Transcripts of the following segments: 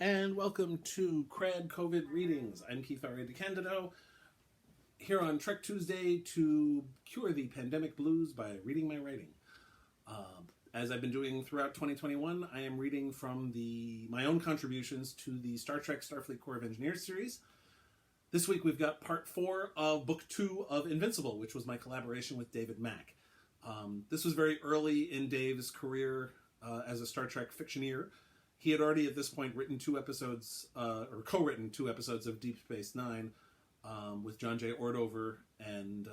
And welcome to KRAD COVID Readings. I'm Keith R.A. DeCandido, here on Trek Tuesday to cure the pandemic blues by reading my writing. As I've been doing throughout 2021, I am reading from my own contributions to the Star Trek Starfleet Corps of Engineers series. This week we've got part 4 of book 2 of Invincible, which was my collaboration with David Mack. This was very early in Dave's career as a Star Trek fictioneer. He had already at this point written 2 episodes, or co-written 2 episodes of Deep Space Nine with John J. Ordover, and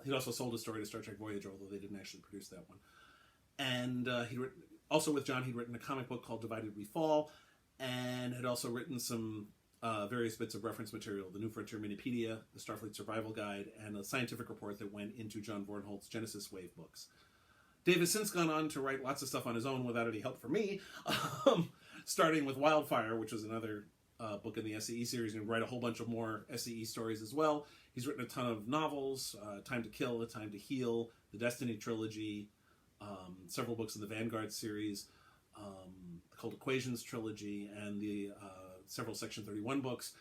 he'd also sold a story to Star Trek Voyager, although they didn't actually produce that one. And also with John, he'd written a comic book called Divided We Fall, and had also written some various bits of reference material, the New Frontier Minipedia, the Starfleet Survival Guide, and a scientific report that went into John Vornholt's Genesis Wave books. Dave has since gone on to write lots of stuff on his own without any help from me, starting with Wildfire, which was another book in the S.C.E. series, and write a whole bunch of more S.C.E. stories as well. He's written a ton of novels, Time to Kill, A Time to Heal, the Destiny trilogy, several books in the Vanguard series, the Cold Equations trilogy, and the several Section 31 books,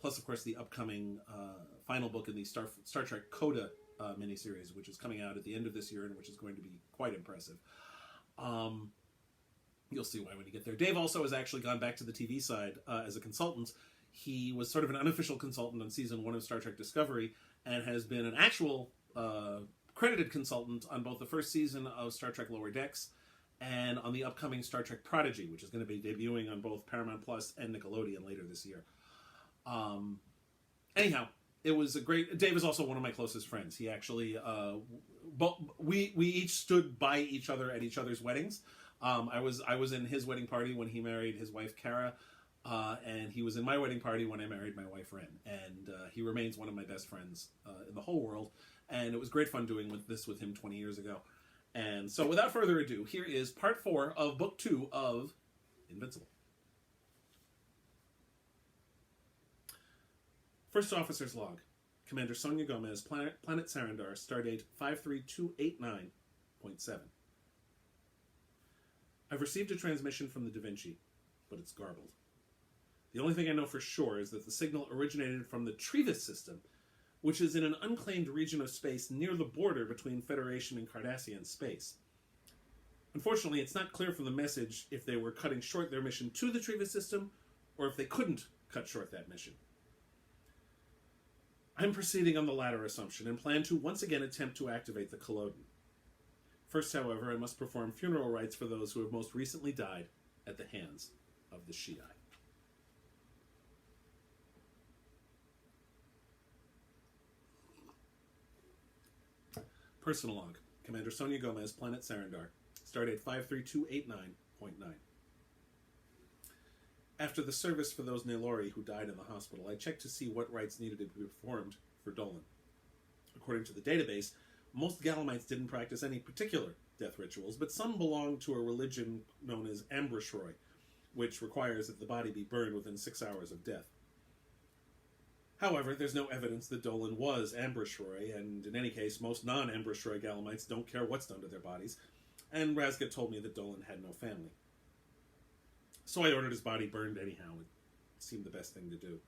plus, of course, the upcoming final book in the Star Trek Coda miniseries, which is coming out at the end of this year and which is going to be quite impressive. You'll see why when you get there. Dave also has actually gone back to the TV side as a consultant. He was sort of an unofficial consultant on season 1 of Star Trek Discovery and has been an actual credited consultant on both the first season of Star Trek Lower Decks and on the upcoming Star Trek Prodigy, which is going to be debuting on both Paramount Plus and Nickelodeon later this year. Anyhow, it was a great... Dave is also one of my closest friends. He actually... we each stood by each other at each other's weddings. I was in his wedding party when he married his wife, Kara, and he was in my wedding party when I married my wife, Ren. And he remains one of my best friends in the whole world. And it was great fun doing this with him 20 years ago. And so without further ado, here is part 4 of book 2 of Invincible. First Officer's Log. Commander Sonya Gomez, Planet Sarindar, Stardate 53289.7. I've received a transmission from the Da Vinci, but it's garbled. The only thing I know for sure is that the signal originated from the Trevis system, which is in an unclaimed region of space near the border between Federation and Cardassian space. Unfortunately, it's not clear from the message if they were cutting short their mission to the Trevis system, or if they couldn't cut short that mission. I'm proceeding on the latter assumption and plan to once again attempt to activate the Culloden. First, however, I must perform funeral rites for those who have most recently died at the hands of the shii. Personal Log. Commander Sonya Gomez, Planet Sarindar, Stardate 53289.9. After the service for those Nalori who died in the hospital, I checked to see what rites needed to be performed for Dolan. According to the database, most Galamites didn't practice any particular death rituals, but some belonged to a religion known as Ambroshroi, which requires that the body be burned within 6 hours of death. However, there's no evidence that Dolan was Ambroshroi, and in any case, most non-Ambroshroi Galamites don't care what's done to their bodies, and Razgat told me that Dolan had no family. So I ordered his body burned anyhow. It seemed the best thing to do.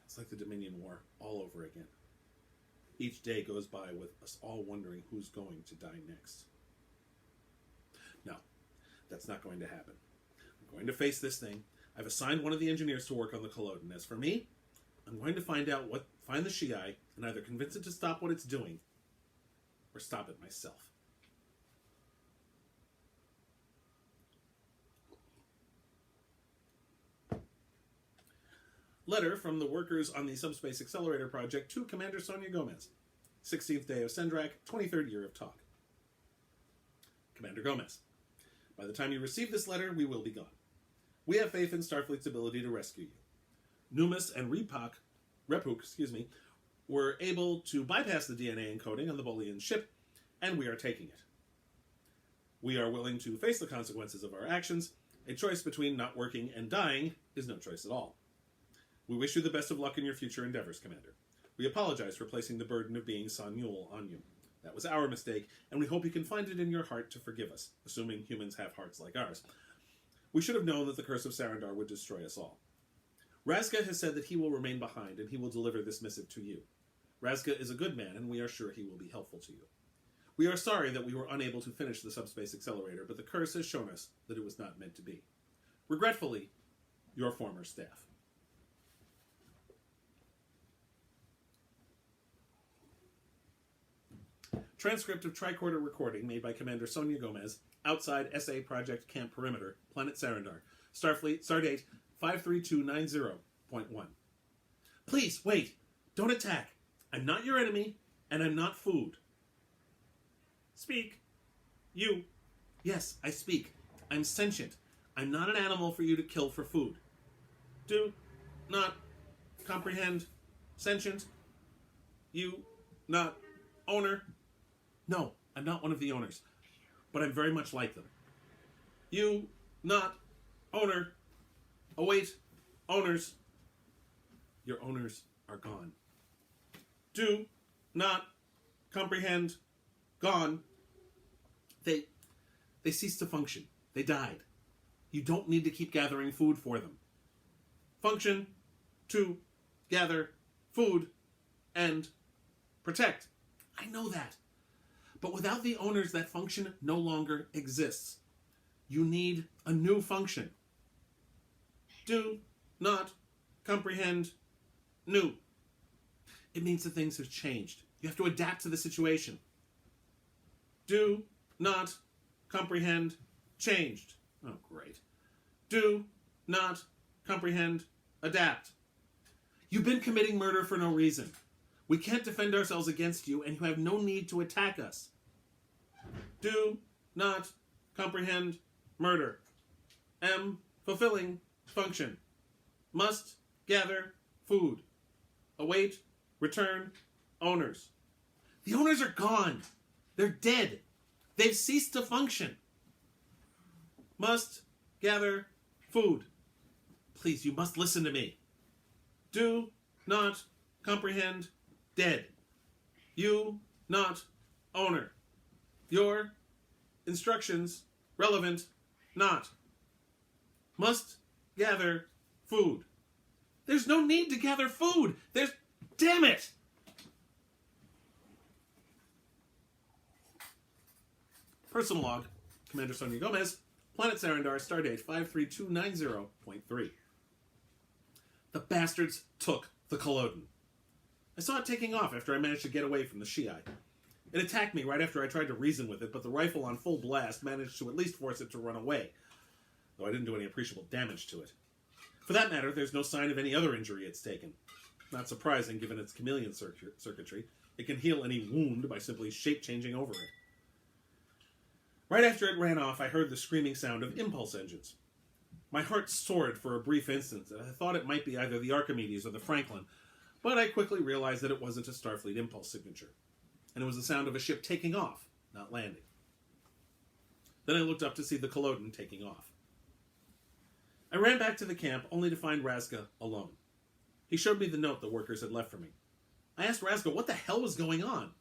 It's like the Dominion War all over again. Each day goes by with us all wondering who's going to die next. No, that's not going to happen. I'm going to face this thing. I've assigned one of the engineers to work on the Culloden. As for me, I'm going to find the shii and either convince it to stop what it's doing or stop it myself. Letter from the workers on the Subspace Accelerator project to Commander Sonya Gomez. 16th day of Sendrak, 23rd year of talk. Commander Gomez, by the time you receive this letter, we will be gone. We have faith in Starfleet's ability to rescue you. Numis and Repuk, were able to bypass the DNA encoding on the Bolian ship, and we are taking it. We are willing to face the consequences of our actions. A choice between not working and dying is no choice at all. We wish you the best of luck in your future endeavors, Commander. We apologize for placing the burden of being Sanyul on you. That was our mistake, and we hope you can find it in your heart to forgive us, assuming humans have hearts like ours. We should have known that the curse of Sarindar would destroy us all. Razga has said that he will remain behind, and he will deliver this missive to you. Razga is a good man, and we are sure he will be helpful to you. We are sorry that we were unable to finish the subspace accelerator, but the curse has shown us that it was not meant to be. Regretfully, your former staff. Transcript of tricorder recording made by Commander Sonya Gomez outside S.A. Project Camp Perimeter, Planet Sarindar, Starfleet, Stardate 53290.1. Please, wait. Don't attack. I'm not your enemy, and I'm not food. Speak. You. Yes, I speak. I'm sentient. I'm not an animal for you to kill for food. Do not comprehend sentient. You not owner. No, I'm not one of the owners, but I'm very much like them. You not owner. Await owners. Your owners are gone. Do not comprehend gone. They ceased to function. They died. You don't need to keep gathering food for them. Function to gather food and protect. I know that. But without the owners, that function no longer exists. You need a new function. Do not comprehend new. It means that things have changed. You have to adapt to the situation. Do not comprehend changed. Oh, great. Do not comprehend adapt. You've been committing murder for no reason. We can't defend ourselves against you, and you have no need to attack us. Do not comprehend murder. Am fulfilling function. Must gather food. Await return owners. The owners are gone. They're dead. They've ceased to function. Must gather food. Please, you must listen to me. Do not comprehend dead. You not owner. Your instructions relevant not. Must gather food. There's no need to gather food. Damn it! Personal log, Commander Sonya Gomez, Planet Sarindar, Stardate 53290.3. The bastards took the Culloden. I saw it taking off after I managed to get away from the shii. It attacked me right after I tried to reason with it, but the rifle on full blast managed to at least force it to run away, though I didn't do any appreciable damage to it. For that matter, there's no sign of any other injury it's taken. Not surprising, given its chameleon circuitry. It can heal any wound by simply shape-changing over it. Right after it ran off, I heard the screaming sound of impulse engines. My heart soared for a brief instant, and I thought it might be either the Archimedes or the Franklin, but I quickly realized that it wasn't a Starfleet impulse signature, and it was the sound of a ship taking off, not landing. Then I looked up to see the Culloden taking off. I ran back to the camp, only to find Razga alone. He showed me the note the workers had left for me. I asked Razga what the hell was going on.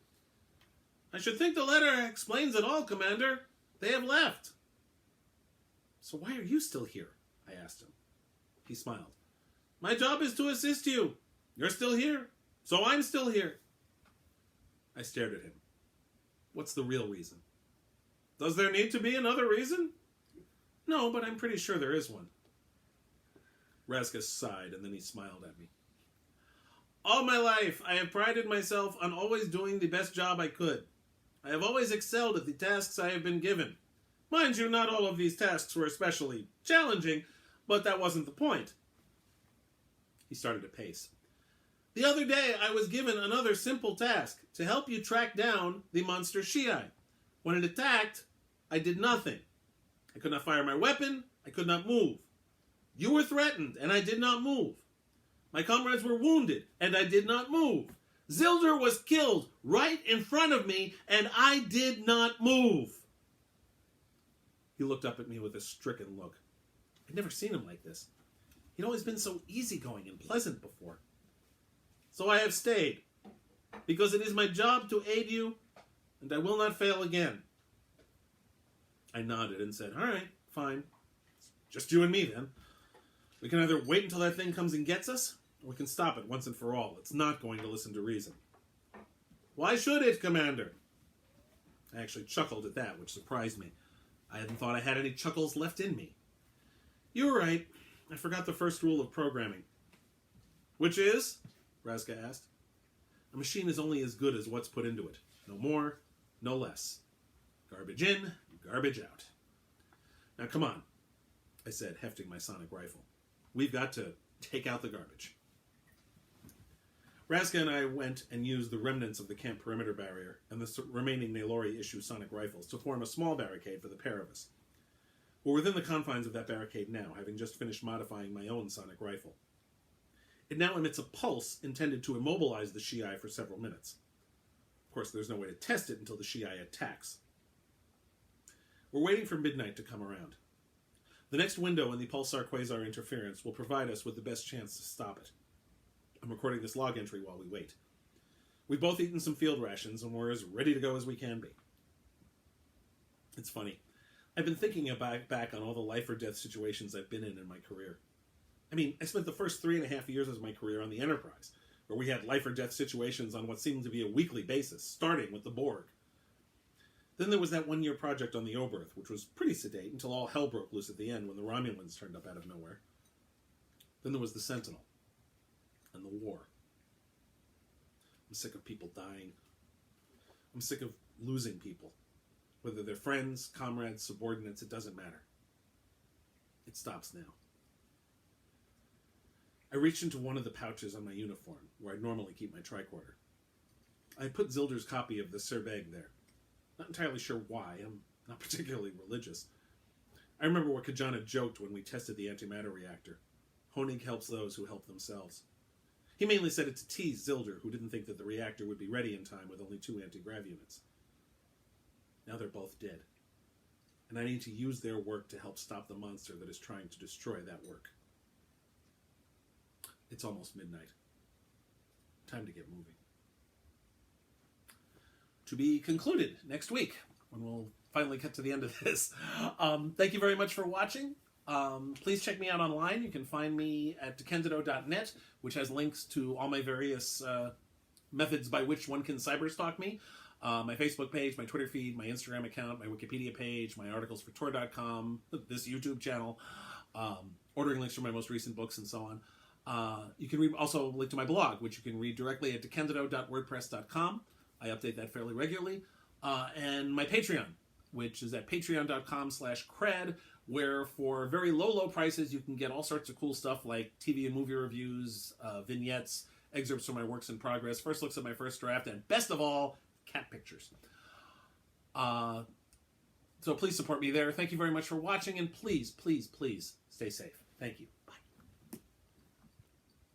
I should think the letter explains it all, Commander. They have left. So why are you still here? I asked him. He smiled. My job is to assist you. You're still here, so I'm still here. I stared at him. What's the real reason? Does there need to be another reason? No, but I'm pretty sure there is one. Razga sighed, and then he smiled at me. All my life, I have prided myself on always doing the best job I could. I have always excelled at the tasks I have been given. Mind you, not all of these tasks were especially challenging, but that wasn't the point. He started to pace. The other day, I was given another simple task, to help you track down the monster shii. When it attacked, I did nothing. I could not fire my weapon, I could not move. You were threatened, and I did not move. My comrades were wounded, and I did not move. Zildar was killed right in front of me, and I did not move. He looked up at me with a stricken look. I'd never seen him like this. He'd always been so easygoing and pleasant before. So I have stayed, because it is my job to aid you, and I will not fail again. I nodded and said, all right, fine. Just you and me, then. We can either wait until that thing comes and gets us, or we can stop it once and for all. It's not going to listen to reason. Why should it, Commander? I actually chuckled at that, which surprised me. I hadn't thought I had any chuckles left in me. You were right. I forgot the first rule of programming. Which is? Raska asked. A machine is only as good as what's put into it. No more, no less. Garbage in, garbage out. Now come on, I said, hefting my sonic rifle. We've got to take out the garbage. Raska and I went and used the remnants of the camp perimeter barrier and the remaining Nalori issue sonic rifles to form a small barricade for the pair of us. We're within the confines of that barricade now, having just finished modifying my own sonic rifle. It now emits a pulse intended to immobilize the shii for several minutes. Of course, there's no way to test it until the shii attacks. We're waiting for midnight to come around. The next window in the pulsar-quasar interference will provide us with the best chance to stop it. I'm recording this log entry while we wait. We've both eaten some field rations, and we're as ready to go as we can be. It's funny. I've been thinking back on all the life-or-death situations I've been in my career. I mean, I spent the first 3.5 years of my career on the Enterprise, where we had life-or-death situations on what seemed to be a weekly basis, starting with the Borg. Then there was that one-year project on the Oberth, which was pretty sedate until all hell broke loose at the end when the Romulans turned up out of nowhere. Then there was the Sentinel. And the war. I'm sick of people dying. I'm sick of losing people. Whether they're friends, comrades, subordinates, it doesn't matter. It stops now. I reached into one of the pouches on my uniform, where I normally keep my tricorder. I put Zilder's copy of the Serbeg there. Not entirely sure why. I'm not particularly religious. I remember what Kajana joked when we tested the antimatter reactor. Honig helps those who help themselves. He mainly said it to tease Zilder, who didn't think that the reactor would be ready in time with only 2 anti-grav units. Now they're both dead. And I need to use their work to help stop the monster that is trying to destroy that work. It's almost midnight. Time to get moving. To be concluded next week, when we'll finally get to the end of this. Thank you very much for watching. Please check me out online. You can find me at DeCandido.net, which has links to all my various methods by which one can cyberstalk me. My Facebook page, my Twitter feed, my Instagram account, my Wikipedia page, my articles for Tor.com, this YouTube channel, ordering links for my most recent books, and so on. You can also link to my blog, which you can read directly at decandido.wordpress.com. I update that fairly regularly. And my Patreon, which is at patreon.com/KRAD, where for very low prices you can get all sorts of cool stuff like TV and movie reviews, vignettes, excerpts from my works in progress, first looks at my first draft, and best of all, cat pictures. So please support me there. Thank you very much for watching, and please, please, please stay safe. Thank you.